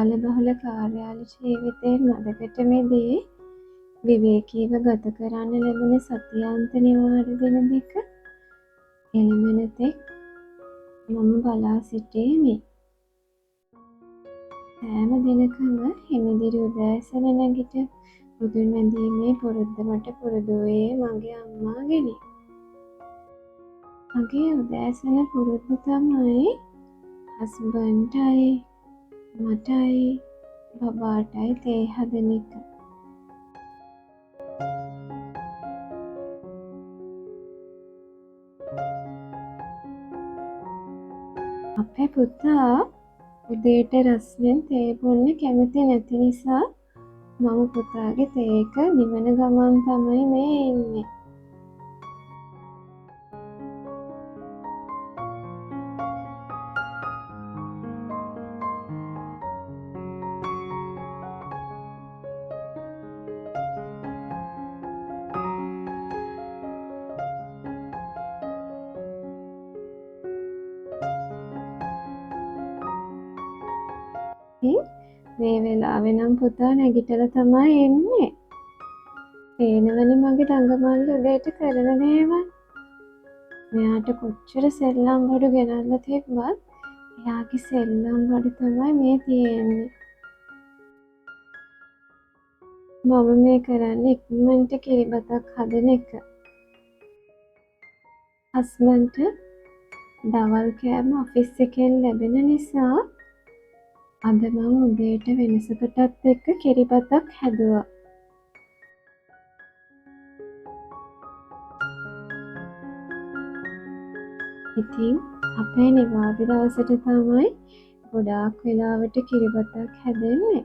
කාලබහුල කාර්යාල ජීවිතයෙන් මදකට මිදී විවේකීව ගත කරන්න ලැබෙන සතියාන්ත නිවාඩු දින දෙක එළඹෙන තෙක් මම බලා සිටීමි. සෑම දිනකම හිමිදිරි උදෑසන නැගිට බුදුන් වැඳීමේ පුරුද්ද මට පුරුදු වූයේ මගේ අම්මාගෙනි. මගේ උදෑසන පුරුද්ද තමයි හස්බන්ඩ්ටයි මටයි බබාටයි තේ හදන එක. අපේ පුතා උදේට රස්නෙන් තේ බොන්න කැමති නැති නිසා මම පුතාගේ තේ එක නිවන ගමන් තමයි මේ ඉන්නේ. මේ වෙලාවෙ නම් පුතා නැගිටලා තමයි එන්නේ. පේනවනේ මගේ දඟමල්ල උදේට කරන දේවල්. මෙයාට කොච්චර සෙල්ලම් බඩු ගෙනල්ලා තිබ්බත් එයාගේ සෙල්ලම් බඩු තමයි මේ තියෙන්නේ. මම මේ කරන්නේ ඉක්මනට කිරිබතක් හදන එක. හස්බන්ඩ්ට දවල් කෑම ඔෆිස් එකෙන් ලැබෙන නිසා අද මම උදේට වෙනසකටත් එක්ක කිරිබතක් හැදුවා. ඉතින් අපේ නිවාඩු දවසට තමයි ගොඩාක් වෙලාවට කිරිබතක් හැදෙන්නේ.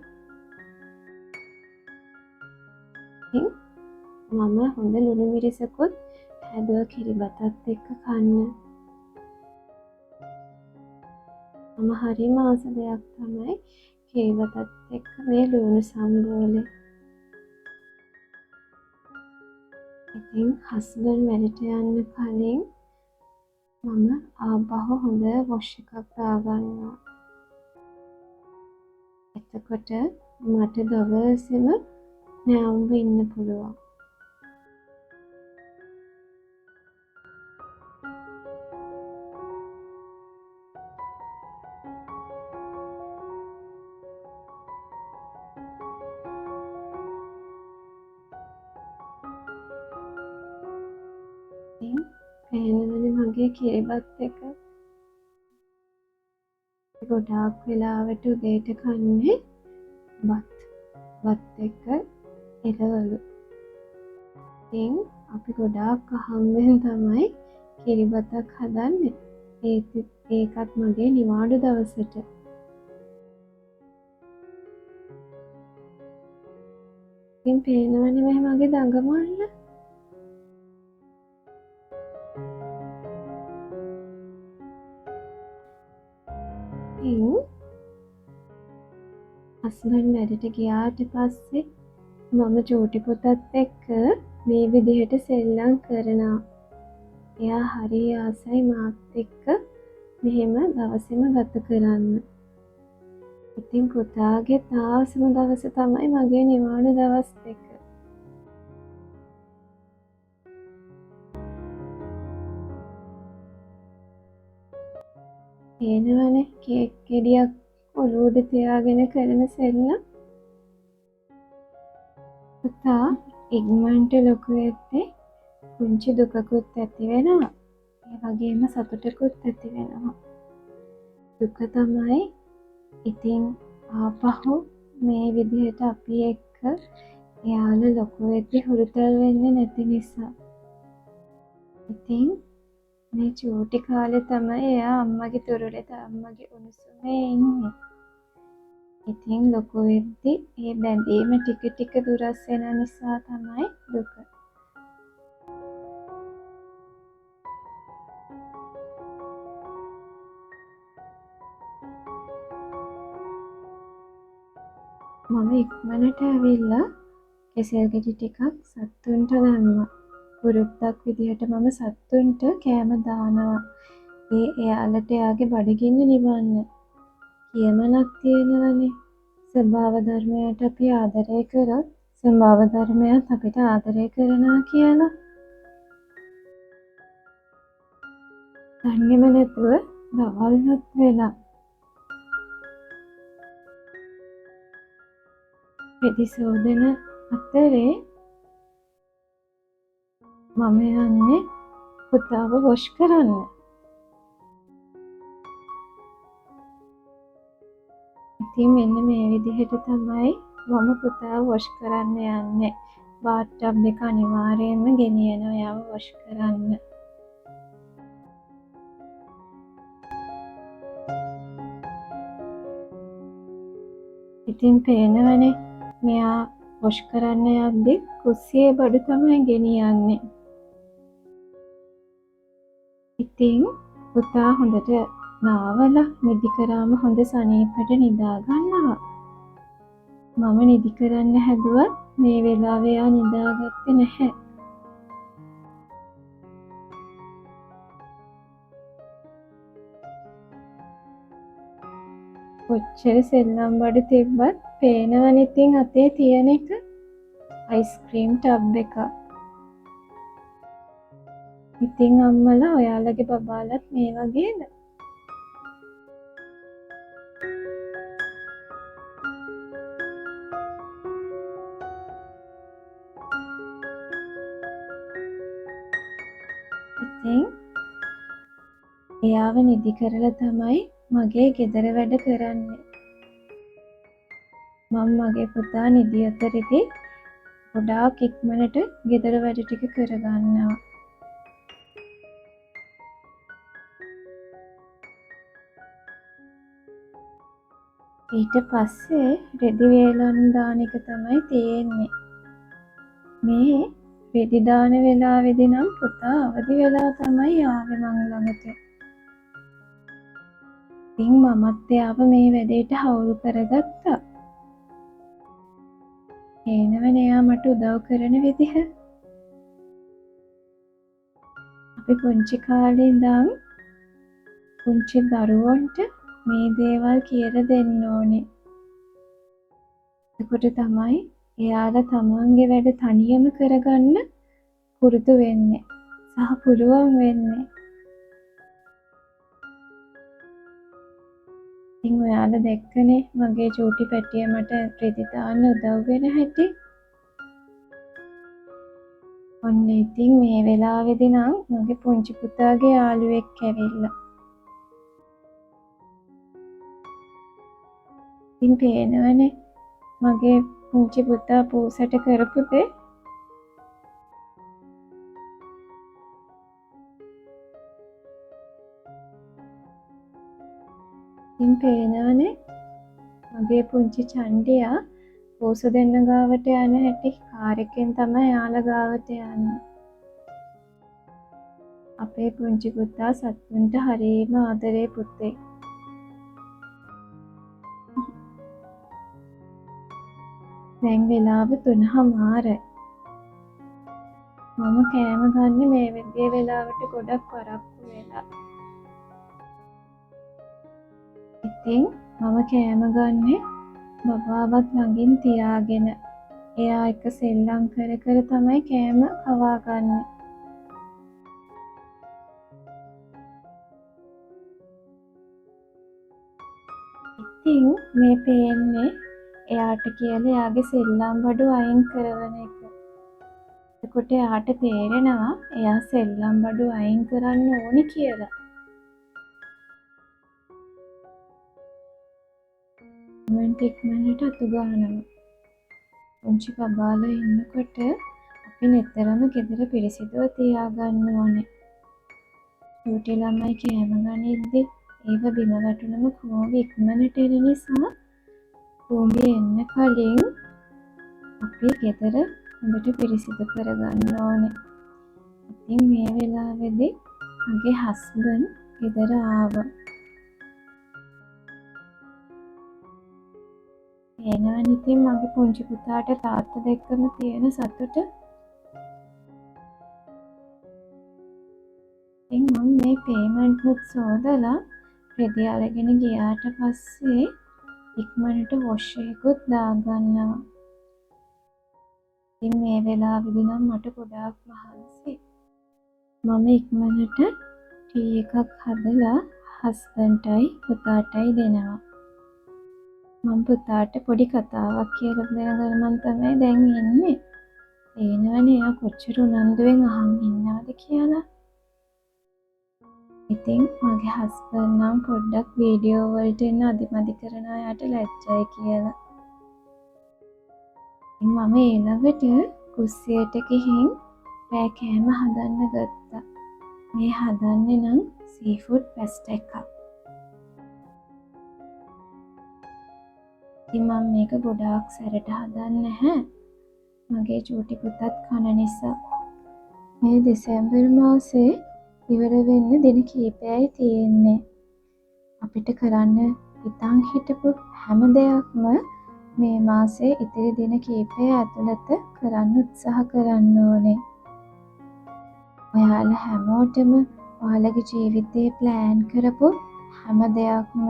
ඉතින් මම හොඳ ලුණු මිරිසකුත් හැදුවා කිරිබතත් එක්ක කන්න. මම හරිම ආස දෙයක් තමයි කිරිබතත් එක්ක මේ ලුණු සම්බෝලේ. ඉතින් හස්බන්ඩ් වැඩට යන්න කලින් මම ආපහු හොඳ වොෂ් එකක් දාගන්නවා. එතකොට මට දවසෙම නැවුම්ව ඉන්න පුළුවන්. පේනවනේ මගේ කිරිබත් එක. ගොඩාක් වෙලාවට උදේට කන්නේ බත් එක්ක එළවලු. ඉතින් අපි ගොඩාක් අහම්බෙන් තමයි කිරිබතක් හදන්නේ. ඒකත් මගේ නිවාඩු දවසට. ඉතින් පේනවනේ මේ මගේ දඟමල්ල. හස්බන්ඩ් වැඩට ගියාට පස්සේ මම චූටි පුතත් එක්ක මේ විදිහට සෙල්ලම් කරනවා. එයා හරි ආසයි මාත් එක්ක මෙහෙම දවසෙම ගත කරන්න. ඉතින් පුතාගේ තාවසම දවස තමයි මගේ නිවාඩු දවස් දෙක. පේනවනේ කේක් ගෙඩියක් ඔලුවට තියාගෙන කරන සෙල්ලම්. පුතා ඉක්මනට ලොකු වෙද්දී පුංචි දුකකුත් ඇති වෙනවා. ඒ වගේම සතුටකුත් ඇති වෙනවා. දුක තමයි ඉතින් ආපහු මේ විදිහට අපි එක්ක එයාලා ලොකු වෙද්දී හුරුතල් වෙන්නේ නැති නිසා. ඉතින් මේ චූටි කාලේ තමයි එයා අම්මගේ තුරුලේ අම්මගේ උණුසුමේ ඉන්නේ. ඉතින් ලොකු වෙද්දී ඒ බැඳීම ටික ටික දුරස් වෙන නිසා තමයි දුක. මම ඉක්මනට ඇවිල්ලා කෙසෙල් ගෙඩි ටිකක් සත්තුන්ට දැම්මා. පුරුද්දක් විදිහට මම සත්තුන්ට කෑම දානවා. එයාලට එයාගේ බඩගින්න නිවන්න. කියමනක් තියෙනවනේ. ස්වභාව ධර්මයට අපි ආදරය කරොත් ස්වභාව ධර්මයත් අපිට ආදරය කරනවා කියලා. දන්නේම නැතුව දවල්වත් වෙලා රෙදි සෝදන අතරේ මම යන්නේ පුතාව වොෂ් කරන්න. ඉතින් මෙන්න මේ විදිහට තමයි මම පුතාව වොෂ් කරන්න යන්නේ. බාත් ටබ් එක අනිවාර්යයෙන්ම ගෙනියනවා එයාව වොෂ් කරන්න. ඉතින් පේනවනේ මෙයා වොෂ් කරන්න යද්දි කුස්සියේ බඩු තමයි ගෙනියන්නේ. ඉතින් පුතා හොඳට නාවලා නිදි කරාම හොඳ සනීපට නිදා ගන්නවා. මම නිදි කරන්න හැදුවත් මේ වෙලාවේ එයා නිදාගත්තේ නැහැ. කොච්චර සෙල්ලම් බඩු තිබ්බත් පේනවනේ ඉතින් අතේ තියෙන එක අයිස්ක්‍රීම් ටබ් එක. ඉතින් අම්මලා ඔයාලගේ බබාලත් මේ වගේද? ඉතින් එයාව නිදි කරලා තමයි මගේ ගෙදර වැඩ කරන්නේ. මම මගේ පුතා නිදි අතරේදී ගොඩාක් ඉක්මනට ගෙදර වැඩ ටික කරගන්නවා. ඊට පස්සේ රෙදි වේලන් දාන එක තමයි තියෙන්නේ. මේ රෙදි දාන වෙලාවේදී නම් පුතා අවදි වෙලා තමයි ආවේ මං ළඟට. ඉතින් මමත් එයාව මේ වැඩේට හවුල් කරගත්තා. එනවනේ එයා මට උදව් කරන විදිහ. අපි පුංචි කාලේ ඉඳන් පුංචි දරුවන්ට මේ දේවල් කියලා දෙන්න ඕනේ. එතකොට තමයි එයාලා තමන්ගේ වැඩ තනියම කරගන්න පුරුදු වෙන්නේ සහ පුළුවන් වෙන්නේ. ඉතින් ඔයාලා දැක්කනේ මගේ චූටි පැටිය මට රෙදි දාන්න උදව් වෙන හැටි. ඔන්න ඉතින් මේ වෙලාවේදී නම් මගේ පුංචි පුතාගේ යාළුවෙක් ඇවිල්ලා. ඉතින් පේනවනේ මගේ පුංචි පුතා පූසට කරපු දේ. ඉතින් පේනවනේ මගේ පුංචි චණ්ඩියා පූස දෙන්න ගාවට යන හැටි. කාර් එකෙන් තමයි යාළ ගාවට යන්නේ. අපේ පුංචි පුතා සත්තුන්ට හරිම ආදරේ පුතේ. දැන් වෙලාව 3:00. මම කෑම ගන්න මේ වෙද්දී වෙලාවට ගොඩක් පරක්කු වෙලා. ඉතින් මම කෑම ගන්නේ බබාවත් ළඟින් තියාගෙන. එයා එක සෙල්ලම් කර කර තමයි කෑම කවා ගන්නේ. ඉතින් මේ පේන්නේ එයාට කියලා එයාගේ සෙල්ලම් බඩු අයින් කරවන එක. එතකොට එයාට තේරෙනවා එයා සෙල්ලම් බඩු අයින් කරන්න ඕනි කියලා. ඉක්මනට අතු ගන්නවා. පුංචි බබාලා ඉන්නකොට අපි නිතරම ගෙදර පිරිසිදුව තියාගන්න ඕනේ. චූටි ළමයි කෑම ගනිද්දි ඒව බිම වැටුනම කෝඹි ඉක්මනට එන නිසා කෝඹි එන්න කලින් අපි ගෙදර හොඳට පිරිසිදු කරගන්න ඕනේ. ඉතින් මේ වෙලාවේදී මගේ හස්බන්ඩ් ගෙදර ආවා. එනවනේ ඉතින් මගේ පුංචි පුතාට තාත්තා දෙක්කම තියෙන සතුට. ඉතින් මම මේ පේමන්ට්නුත් සෝදලා රෙදි අරගෙන ගියාට පස්සේ ඉක්මනට වොෂ් එකකුත් දාගන්නවා. ඉතින් මේ වෙලාවෙදි නම් මට ගොඩාක් මහන්සි. මම ඉක්මනට ටී එකක් හදලා හස්බන්ඩ්ටයි පුතාටයි දෙනවා. මම පුතාට පොඩි කතාවක් කියලා දෙන ගමන් තමයි දැන් ඉන්නේ. පේනවනේ එයා කොච්චර උනන්දුවෙන් අහන් ඉන්නවද කියලා. ඉතින් මගේ හස්බන්ඩ් නම් පොඩ්ඩක් වීඩියෝ වලට එන්න අදිමදි කරනවා එයාට ලැජ්ජයි කියලා. ඉතින් මම ඊළඟට කුස්සියට ගිහින් රෑ කෑම හදන්න ගත්තා. මේ හදන්නේ නම් සීෆුඩ් පැස්ටා එකක්. ඉතින් මම මේක ගොඩාක් සැරට හදන්නේ නැහැ. මගේ චූටි පුතත් කන නිසා. මේ දෙසැම්බර් මාසේ ඉවර වෙන්න දින කීපයයි තියෙන්නේ. අපිට කරන්න හිතන් හිටපු හැම දෙයක්ම මේ මාසේ ඉතිරි දින කීපය ඇතුළත කරන්න උත්සාහ කරන්න ඕනේ. ඔයාලා හැමෝටම ඔයාලගේ ජීවිතේ ප්ලෑන් කරපු හැම දෙයක්ම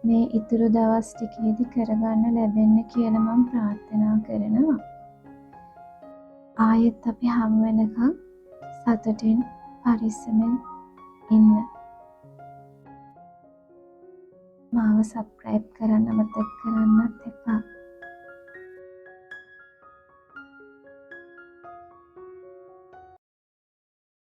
මේ ඉතුරු දවස් ටිකේදී කරගන්න ලැබෙන්න කියලා මම ප්‍රාර්ථනා කරනවා. ආයෙත් අපි හමු වෙනකම් සතුටින් පරිස්සමෙන් ඉන්න. මාව සබ්ස්ක්‍රයිබ් කරන්න අමතක කරන්නත් එපා.